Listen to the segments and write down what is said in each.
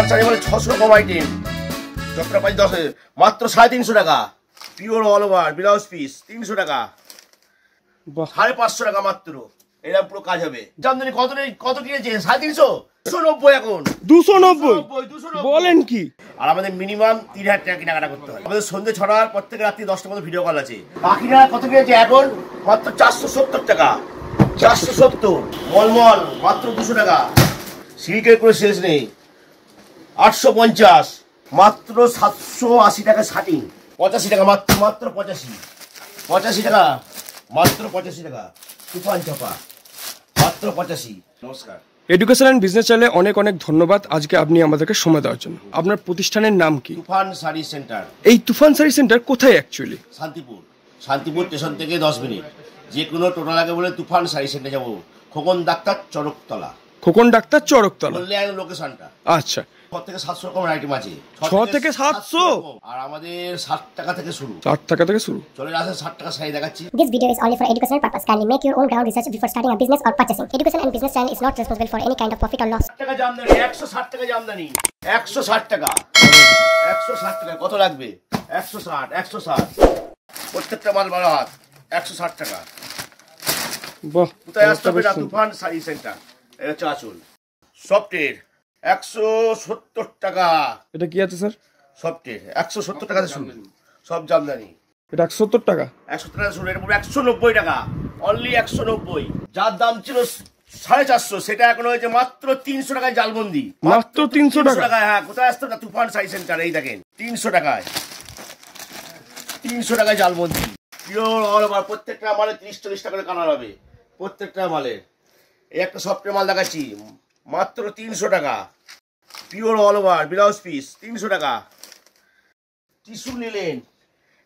তুফান শাড়ি মানে 600 কম আইটেম, যতটা পাই 10 মাত্র 350 টাকা। Pure all over blouse piece 300 টাকা, 550 টাকা মাত্র। এরকম পুরো কাজ হবে। জামদানি কত কিনেছে? 350, 290 এখন 290 বলেন কি? আর আমাদের মিনিমাম 3000 টাকা কেনাকাটা করতে হয়। আমাদের সন্ধ্যে 6টার পর থেকে রাত্রি 10টার মধ্যে ভিডিও কল আছে। বাকিরা কত কিনেছে এখন? মাত্র 470 টাকা, 470। মলমল মাত্র 200 টাকা। সিল্কের কোনো শেষ নেই, 850, মাত্র 780 টাকা শাড়ি, 85 টাকা মাত্র 85 টাকা, মাত্র 85 টাকা। তুফান চাপা মাত্র 85। নমস্কার। এডুকেশন এন্ড বিজনেস চ্যানেলে অনেক অনেক ধন্যবাদ আজকে আপনি আমাদেরকে সময় দেওয়ার জন্য। আপনার প্রতিষ্ঠানের নাম কি? তুফান শাড়ি সেন্টার। এই তুফান শাড়ি সেন্টার কোথায় অ্যাকচুয়ালি? শান্তিপুর স্টেশন থেকে 10 মিনিট। যে কোনো টোটাল আগে বলে তুফান শাড়ি সেন্টার যাবো। খোকন ডাক্তার চরকতলা বললে লোকেশনটা। আচ্ছা, 6 থেকে 700 রকমের আইটেম আছে। 6 থেকে 700? আর আমাদের 60 টাকা থেকে শুরু। 60 টাকা থেকে শুরু। চলে আসেন 60 টাকা শাড়ি দেখাচ্ছি। This video is only for educational purpose. Kindly make your own ground research before starting a business or purchasing. Education and business channel is not responsible for any kind of profit or loss. 60 টাকা জামদানি, 160 টাকা জামদানি, 160 টাকা, 160 টাকা। কত লাগবে? 160। প্রত্যেকটা মাল 12 হাত, 160 টাকা। বাহ, কোথায় আসতে হবে? না, তুফান শাড়ি সেন্টার। এটা হচ্ছে আঁচল সফটের, 170 টাকা। এটা কি আছে স্যার? সফটের 170 টাকাতে শুরু। সব জামদানি এটা 170 টাকা। 170 টাকা শুরু। এটা পুরো 190 টাকা, অনলি 190। যার দাম ছিল 450, সেটা এখন হয়েছে মাত্র 300 টাকায় জালবন্দি। মাত্র 300 টাকা? হ্যাঁ। কোথায় আসতে হবে? তুফান শাড়ি সেন্টার। এই দেখেন 300 টাকায়, 300 টাকায় জালবন্দি। Pure all over. প্রত্যেকটা মালে 30-40 টাকা করে কালার হবে। প্রত্যেকটা মালে। এই একটা সফটের মাল দেখাচ্ছি, মাত্র 300 টাকা। Pure all over blouse piece 300 টাকা। টিস্যু নিলেন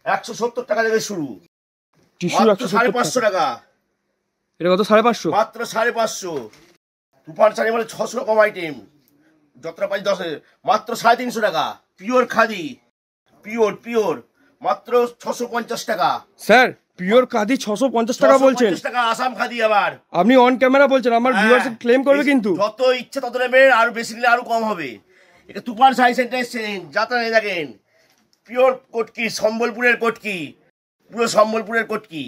170 টাকা থেকে শুরু, মাত্র 550 টাকা। এটা কত? 550? মাত্র 550। তুফান শাড়ি মানে 600 কম আইটেম, যতটা পাই 10 মাত্র 350 টাকা। পিওর খাদি, পিওর মাত্র 650 টাকা। স্যার পিওর খাদি 650 টাকা বলছেন? 650 টাকা আসাম খাদি। আবার আপনি অন ক্যামেরা বলছেন, আমার ভিউয়ার্স ক্লেম করবে কিন্তু। যত ইচ্ছে তত নেবেন, আর বেশি নিলে আরো কম হবে। এটা তুফান শাড়ি সেন্টার এসেছেন, যাত্রা নিয়ে দেখেন। পিওর কটকি, সম্বলপুরের কটকি, পুরো সম্বলপুরের কটকি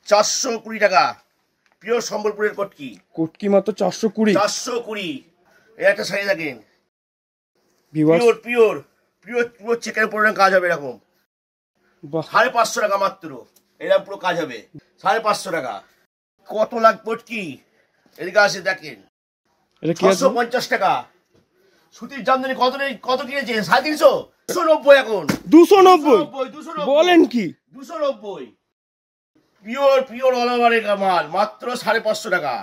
420 টাকা। পিওর সম্বলপুরের কটকি মাত্র 420। এই একটা শাড়ি দেখেন, পিওর পুরো চেকের উপরে কাজ হবে এরকম। 550 টাকা মাত্র। এরকম পুরো কাজ হবে 550 টাকা। কত লাখ কটকি, এদিকে আসে দেখেন। 650 টাকা। সুতির জামদানি কত কিনেছে? 350, 290 এখন 290। বলেন কি? 290। পিওর অল ওভারের মাল, মাত্র 550 টাকা,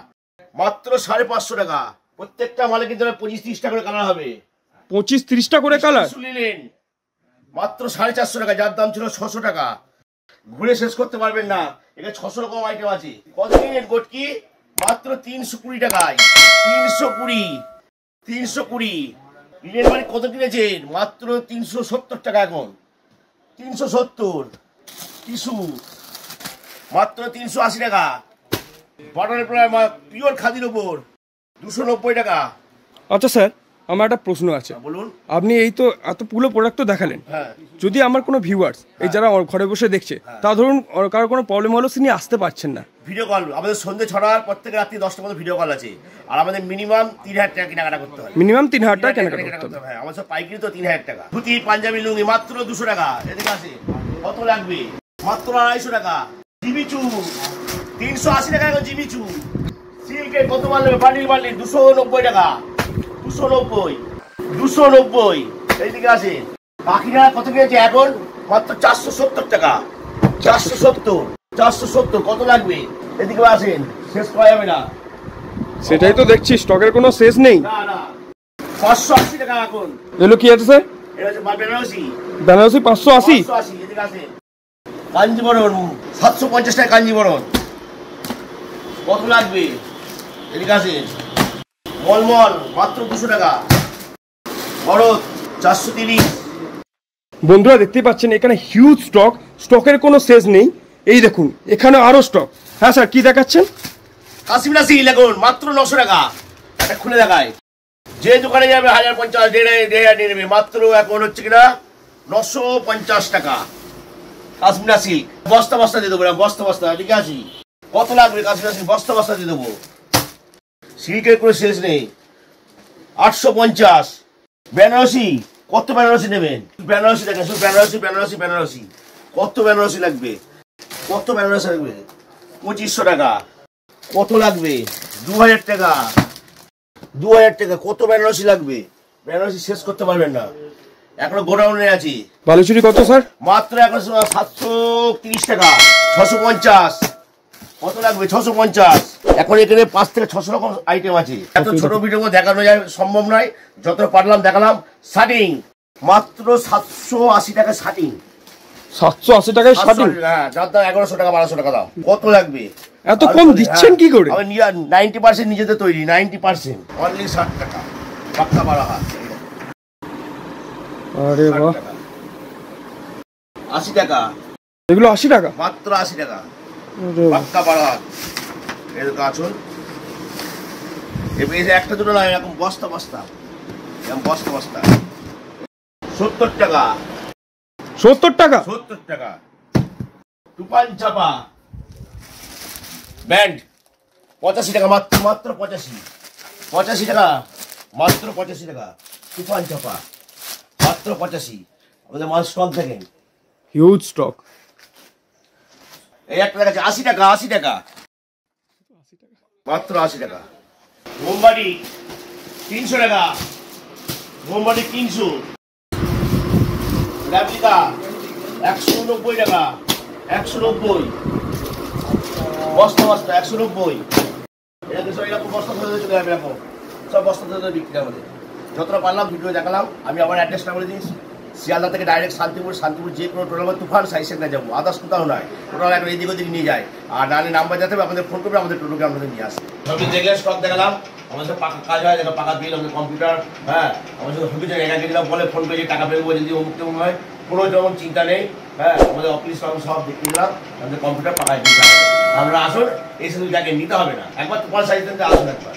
মাত্র 550 টাকা। প্রত্যেকটা মালে কিন্তু 25-30 টাকা করে কালার হবে। 25-30 টাকা করে কালার নিলেন মাত্র 450 টাকা, যার দাম ছিল 600 টাকা। ঘুরে শেষ করতে পারবেন না। এখানে 600 রকম আইটেম আছে। কত কিনেন গটকি? মাত্র 320 টাকায়। 320 নিলেন মানে কত কিনেছেন? মাত্র 370 টাকা এখন, 370। টিস্যু মাত্র 380 টাকা। বাটার পিওর খাদির ওপর 290 টাকা। আচ্ছা স্যার, আমার একটা প্রশ্ন আছে। বলুন। আপনি এই তো এতগুলো প্রোডাক্ট তো দেখালেন, যদি আমার কোনো ভিউয়ার্স এই যারা ঘরে বসে দেখছে, তা ধরুন কারোর কোনো প্রবলেম হলো, তিনি আসতে পারছেন না, ভিডিও কল। আমাদের সন্ধ্যে 6টার পর থেকে রাত্রি 10টার মধ্যে ভিডিও কল আছে। আর আমাদের মিনিমাম 3000 টাকা কেনাকাটা করতে হয়। মিনিমাম 3000 টাকা কেনাকাটা করতে হবে। হ্যাঁ, আমার সব পাইকারি তো 3000 টাকা। ধুতি পাঞ্জাবি লুঙ্গি মাত্র 200 টাকা। এদিকে আছে কত লাগবে? মাত্র 250 টাকা। জিমিচু 380 টাকা এখন জিমিচু। সিল্কের কত মাল নেবে? বান্ডিল 290 টাকা, 290। এইদিকে আছে। বাকিরা কত কিনেছে এখন? মাত্র 470 টাকা, 470। কত লাগবে? এদিকে আসেন, শেষ করা যাবে না। সেটাই তো দেখছি, স্টকের কোনো শেষ নেই। না 580 টাকা এখন। এগুলো কি আছে স্যার? এটা হচ্ছে বেনারসি 580। এদিকে আসেন। কাঞ্জিবরণ 750 টাকা। কাঞ্জিবরণ কত লাগবে? এদিকে আসেন। মলমল মাত্র 200 টাকা। ভরত 430। বন্ধুরা দেখতেই পাচ্ছেন এখানে হিউজ স্টকের কোনো শেষ নেই। এই দেখুন এখানে আরো স্টক। হ্যাঁ স্যার, কি দেখাচ্ছেন? কাশ্মীরা সিল এখন মাত্র 900 টাকা। এটা খুলে দেখায়। যে দোকানে যাবে 1050 1.5 নিয়ে নেবে মাত্র এখন হচ্ছে কিনা 950 টাকা। কাশ্মীরা সিল্ক বস্তা বস্তা দিয়ে দেবো, বস্তা এদিকে আসি। কত লাগবে কাশ্মীরা সিল্ক? বস্তা দিয়ে দেবো। সিল্কের কোনো শেষ নেই। 850। বেনারসি কত বেনারসি নেবেন? বেনারসি দেখেন, শুধু বেনারসি কত বেনারসি লাগবে? 2500 টাকা। কত লাগবে? 2000 টাকা। কত বেনারসি লাগবে? বেনারসি শেষ করতে পারবেন না, এখনো গোডাউনে আছি। বালুচুরি কত স্যার? মাত্র এখন 730 টাকা। 650। কত লাগবে? 650। এখন এখানে 5 থেকে 600 রকম আইটেম আছে। এত ছোট ভিডিও দেখানো যায় সম্ভব নয়, যত পারলাম দেখালাম। শার্টিং মাত্র 780 টাকা শার্টিং। 780 টাকায় শার্টিং? হ্যাঁ, যার দাম 1100 টাকা 1200 টাকা দাম। কত লাগবে? এত কম দিচ্ছেন কি করে? আমি 90% নিজেদের তৈরি, 90% অনলি 60 টাকা পাক্কা বাড়া হাত। আরে বাহ, 80 টাকা। এগুলো 80 টাকা? মাত্র 80 টাকা আরে বাহ। পাক্কা বাড়া হাত। এর কাছুন এবার একটা দুটো নয়, এরকম বস্তা এরকম বস্তা। 70 টাকা। 70 টাকা? 70 টাকা। টুপান চাপা ব্যান্ড 85 টাকা মাত্র 85 টাকা মাত্র 85 টাকা। টুপান চাপা মাত্র 85। আমাদের মাল স্টক দেখেন, হিউজ স্টক। এই একটা দেখাচ্ছে 80 টাকা মাত্র 80 টাকা। মোমবাতি 300 টাকা। মোমবাতি 300। ল্যাবলিকা 190 টাকা। 190 বস্তা 190। এরকম সব এরকম বস্তা ধরে চলে যাবে, এরকম সব বস্তা ধরে বিক্রি আমাদের। যতটা পারলাম ভিডিও দেখালাম। আমি আমার অ্যাড্রেসটা বলে দিয়েছি, শিয়ালদা থেকে ডাইরেক্ট শান্তিপুর যে কোনো টোটাল তুফান সাইসেন্টার যাবো, আদার্স কোথাও নয়। টোটাল একটা এদিক ওদিক নিয়ে যায়, আর নাহলে নাম্বার যেতে হবে আপনাদের ফোন করবে, আমাদের টোটোকে আপনাদের নিয়ে আসবে। সবই দেখলে স্টক দেখালাম। আমাদের পাকা কাজ হয়, যেটা পাকা বিল, আমাদের কম্পিউটার, হ্যাঁ আমাদের সবই জায়গায় একা দিলাম বলে ফোন করে টাকা পেয়ে যদি অমুক তেমন হয়, কোনো যেমন চিন্তা নেই। হ্যাঁ, আমাদের অফিস সব দেখে দিলাম, আমাদের কম্পিউটার পাকায় দিতে হবে। আমরা আসুন, এই শুধু যাকে নিতে হবে না, একবার তুফান সাইসেন্টার আসুন একবার।